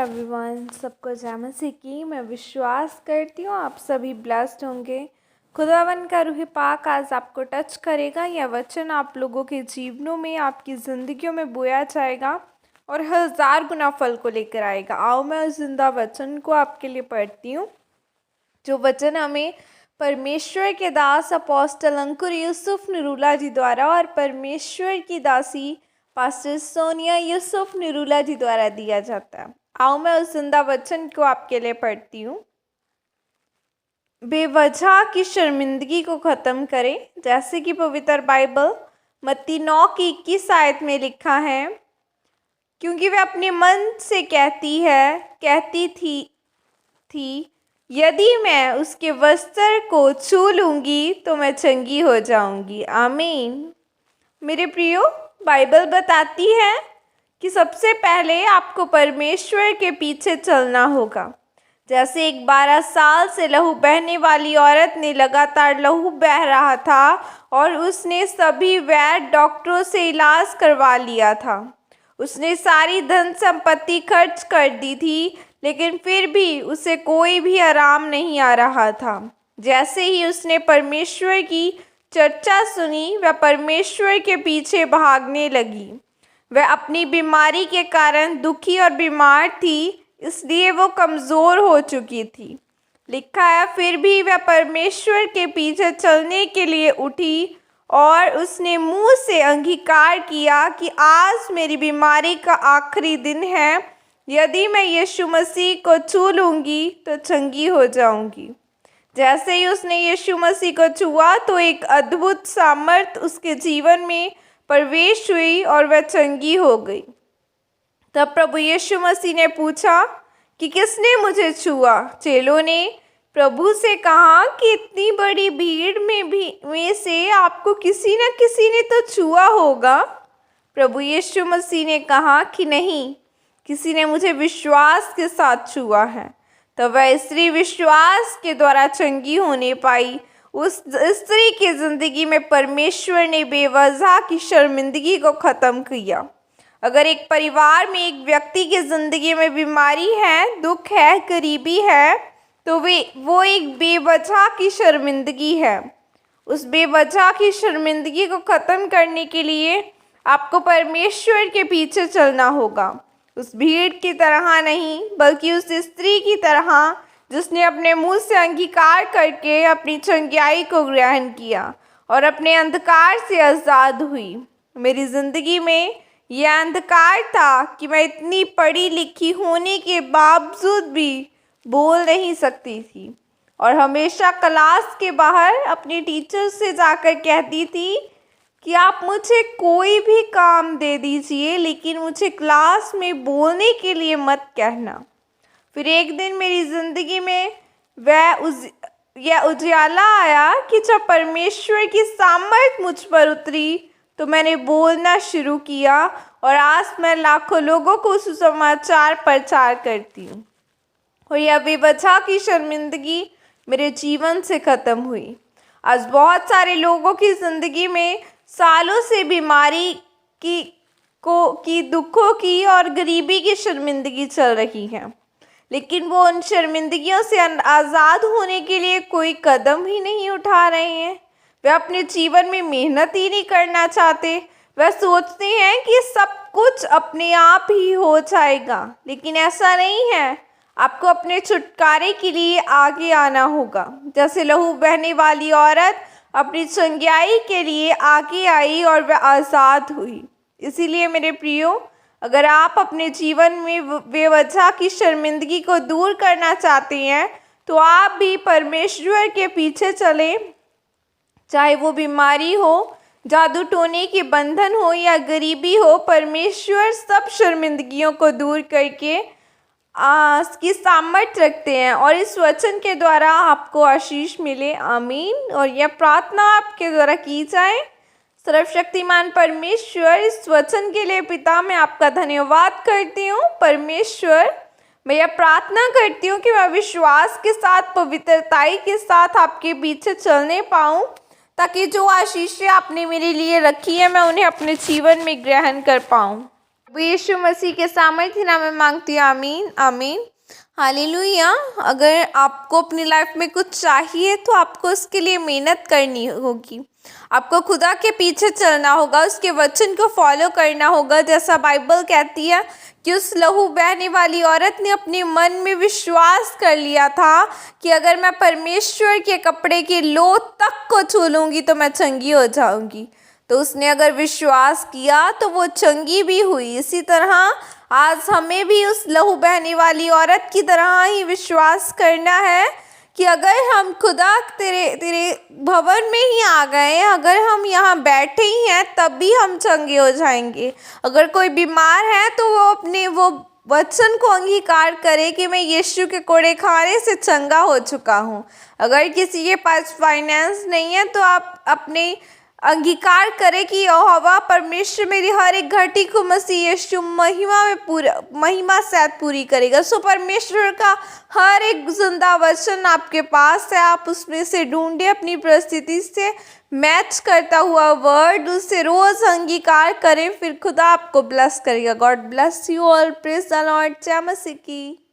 Everyone, सबको जय मसीह की। मैं विश्वास करती हूँ आप सभी ब्लेस्ड होंगे। खुदावन का रूह पाक आज आपको टच करेगा। यह वचन आप लोगों के जीवनों में, आपकी ज़िंदगियों में बोया जाएगा और 1000 गुना फल को लेकर आएगा। आओ मैं उस जिंदा वचन को आपके लिए पढ़ती हूँ, जो वचन हमें परमेश्वर के दास अपोस्टल अंकुर यूसुफ निरूला जी द्वारा और परमेश्वर की दासी पास्टर सोनिया यूसुफ निरूला जी द्वारा दिया जाता है। आओ मैं उस जिंदा वचन को आपके लिए पढ़ती हूँ। बेवजह की शर्मिंदगी को ख़त्म करें, जैसे कि पवित्र बाइबल मत्ती 9 की 21 आयत में लिखा है, क्योंकि वे अपने मन से कहती थी यदि मैं उसके वस्त्र को छू लूँगी तो मैं चंगी हो जाऊँगी। आमीन। मेरे प्रियो, बाइबल बताती है कि सबसे पहले आपको परमेश्वर के पीछे चलना होगा। जैसे एक 12 साल से लहू बहने वाली औरत ने लगातार लहू बह रहा था और उसने सभी वैद्य डॉक्टरों से इलाज करवा लिया था। उसने सारी धन संपत्ति खर्च कर दी थी, लेकिन फिर भी उसे कोई भी आराम नहीं आ रहा था। जैसे ही उसने परमेश्वर की चर्चा सुनी, वह परमेश्वर के पीछे भागने लगी। वह अपनी बीमारी के कारण दुखी और बीमार थी, इसलिए वो कमज़ोर हो चुकी थी। लिखा है, फिर भी वह परमेश्वर के पीछे चलने के लिए उठी और उसने मुंह से अंगीकार किया कि आज मेरी बीमारी का आखिरी दिन है। यदि मैं यीशु मसीह को छू लूँगी तो चंगी हो जाऊँगी। जैसे ही उसने यीशु मसीह को छुआ तो एक अद्भुत सामर्थ उसके जीवन में प्रवेश हुई और वह चंगी हो गई। तब प्रभु यीशु मसीह ने पूछा कि किसने मुझे छुआ। चेलों ने प्रभु से कहा कि इतनी बड़ी भीड़ में से आपको किसी न किसी ने तो छुआ होगा। प्रभु यीशु मसीह ने कहा कि नहीं, किसी ने मुझे विश्वास के साथ छुआ है। तब वह स्त्री विश्वास के द्वारा चंगी होने पाई। उस स्त्री की ज़िंदगी में परमेश्वर ने बेवजह की शर्मिंदगी को ख़त्म किया। अगर एक परिवार में एक व्यक्ति की ज़िंदगी में बीमारी है, दुख है, गरीबी है, तो वो एक बेवजह की शर्मिंदगी है। उस बेवजह की शर्मिंदगी को ख़त्म करने के लिए आपको परमेश्वर के पीछे चलना होगा। उस भीड़ की तरह नहीं, बल्कि उस स्त्री की तरह जिसने अपने मुंह से अंगीकार करके अपनी चंगाई को ग्रहण किया और अपने अंधकार से आज़ाद हुई। मेरी ज़िंदगी में यह अंधकार था कि मैं इतनी पढ़ी लिखी होने के बावजूद भी बोल नहीं सकती थी और हमेशा क्लास के बाहर अपने टीचर से जाकर कहती थी कि आप मुझे कोई भी काम दे दीजिए, लेकिन मुझे क्लास में बोलने के लिए मत कहना। फिर एक दिन मेरी ज़िंदगी में यह उजाला आया कि जब परमेश्वर की सामर्थ मुझ पर उतरी तो मैंने बोलना शुरू किया और आज मैं लाखों लोगों को सुसमाचार प्रचार करती हूँ। और यह बेवजह की शर्मिंदगी मेरे जीवन से ख़त्म हुई। आज बहुत सारे लोगों की ज़िंदगी में सालों से बीमारी की दुखों की और गरीबी की शर्मिंदगी चल रही है, लेकिन वो उन शर्मिंदगियों से आज़ाद होने के लिए कोई कदम ही नहीं उठा रहे हैं। वे अपने जीवन में मेहनत ही नहीं करना चाहते। वह सोचते हैं कि सब कुछ अपने आप ही हो जाएगा, लेकिन ऐसा नहीं है। आपको अपने छुटकारे के लिए आगे आना होगा। जैसे लहू बहने वाली औरत अपनी चंगाई के लिए आगे आई और वह आज़ाद हुई। इसीलिए मेरे प्रियो, अगर आप अपने जीवन में बेवजह की शर्मिंदगी को दूर करना चाहते हैं तो आप भी परमेश्वर के पीछे चलें। चाहे वो बीमारी हो, जादू टोने के बंधन हो या गरीबी हो, परमेश्वर सब शर्मिंदगियों को दूर करके की सामर्थ्य रखते हैं और इस वचन के द्वारा आपको आशीष मिले। आमीन। और यह प्रार्थना आपके द्वारा की जाए। सर्वशक्तिमान परमेश्वर, इस वचन के लिए पिता मैं आपका धन्यवाद करती हूँ। परमेश्वर, मैं यह प्रार्थना करती हूँ कि मैं विश्वास के साथ, पवित्रताई के साथ आपके पीछे चलने पाऊँ, ताकि जो आशीषें आपने मेरे लिए रखी है मैं उन्हें अपने जीवन में ग्रहण कर पाऊँ। यीशु मसीह के सामर्थ्य नाम में मांगती हूँ, आमीन आमीन हालेलुया। अगर आपको अपनी लाइफ में कुछ चाहिए तो आपको उसके लिए मेहनत करनी होगी, आपको खुदा के पीछे चलना होगा, उसके वचन को फॉलो करना होगा। जैसा बाइबल कहती है कि उस लहू बहने वाली औरत ने अपने मन में विश्वास कर लिया था कि अगर मैं परमेश्वर के कपड़े की लो तक को छू लूँगी तो मैं चंगी हो जाऊँगी। तो उसने अगर विश्वास किया तो वो चंगी भी हुई। इसी तरह आज हमें भी उस लहू बहने वाली औरत की तरह ही विश्वास करना है कि अगर हम खुदा तेरे भवन में ही आ गए हैं, अगर हम यहाँ बैठे ही हैं तब भी हम चंगे हो जाएंगे। अगर कोई बीमार है तो वो अपने वो वचन को अंगीकार करे कि मैं यीशु के कोड़े खाने से चंगा हो चुका हूँ। अगर किसी के पास फाइनेंस नहीं है तो आप अपने अंगीकार करें कि यहोवा परमेश्वर मेरी हर एक घटी को मसीह यीशु महिमा सहित पूरी करेगा। सो परमेश्वर का हर एक जिंदा वचन आपके पास है, आप उसमें से ढूंढे, अपनी परिस्थिति से मैच करता हुआ वर्ड उससे रोज अंगीकार करें, फिर खुदा आपको ब्लेस करेगा। God bless you all, praise the Lord. जय मसीह की।